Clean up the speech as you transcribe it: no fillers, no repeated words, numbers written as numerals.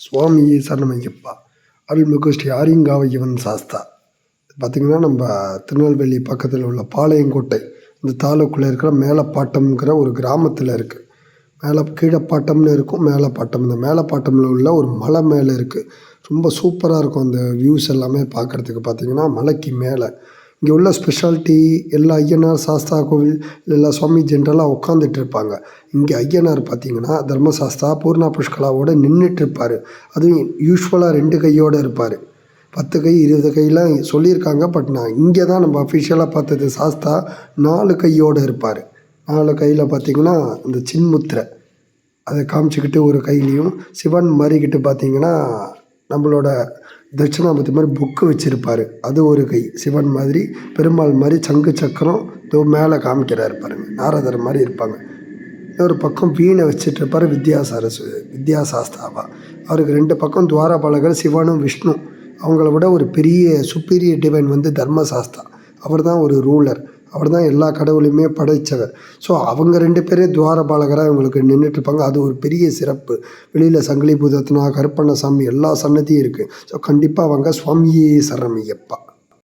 சுவாமி சரணமையப்பா. அருள்மிகு ஸ்ரீ ஆரியங்காவய்யவன் சாஸ்தா. பார்த்திங்கன்னா நம்ம திருநெல்வேலி பக்கத்தில் உள்ள பாளையங்கோட்டை இந்த தாலுக்குள்ளே இருக்கிற மேலப்பாட்டம்ங்கிற ஒரு கிராமத்தில் இருக்குது. கீழப்பாட்டம்னு இருக்கும், மேலப்பாட்டம். இந்த மேலப்பாட்டமில் உள்ள ஒரு மலை மேலே இருக்குது. ரொம்ப சூப்பராக இருக்கும் அந்த வியூஸ் எல்லாமே பார்க்குறதுக்கு. பார்த்திங்கன்னா மலைக்கு மேலே இங்கே உள்ள ஸ்பெஷாலிட்டி எல்லா ஐயனார் சாஸ்தா கோவில் எல்லா சுவாமி ஜென்ரலாக உட்காந்துட்டு இருப்பாங்க. இங்கே ஐயனார் பார்த்திங்கன்னா தர்மசாஸ்தா பூர்ணா புஷ்கலாவோடு நின்றுட்டுருப்பார். அதுவும் யூஸ்வலாக 2 கையோடு இருப்பார். 10 கை 20 கையெலாம் சொல்லியிருக்காங்க. பட் நான் இங்கே தான் நம்ம அஃபிஷியலாக பார்த்தது சாஸ்தா 4 கையோடு இருப்பார். 4 கையில் பார்த்திங்கன்னா இந்த சின்முத்திரை அதை காமிச்சிக்கிட்டு ஒரு கையிலையும் சிவன் மாறிக்கிட்டு பார்த்திங்கன்னா நம்மளோட தட்சிணாமூர்த்தி மாதிரி புக்கு வச்சுருப்பார். அது ஒரு கை சிவன் மாதிரி, பெருமாள் மாதிரி சங்கு சக்கரம் மேலே காமிக்கிறார் பாருங்கள், நாரதர் மாதிரி இருப்பாங்க. இன்னொரு பக்கம் வீணை வச்சுட்ருப்பார் வித்யாசாஸ்தாவா. அவருக்கு 2 பக்கம் துவாரபாலகர் சிவனும் விஷ்ணு. அவங்கள விட ஒரு பெரிய சுப்பீரியர் டிவைன் வந்து தர்மசாஸ்தா. அவர் தான் ஒரு ரூலர், அவர் தான் எல்லா கடவுளையுமே படைத்தவர். ஸோ அவங்க 2 பேரே துவாரபாலகராக இவங்களுக்கு நின்றுட்டுருப்பாங்க. அது ஒரு பெரிய சிறப்பு. வெளியில் சங்கிலி பூதத்னா, கருப்பண்ணசாமி எல்லா சன்னதியும் இருக்குது. ஸோ கண்டிப்பாக அவங்க சுவாமியே சரணமையப்பா.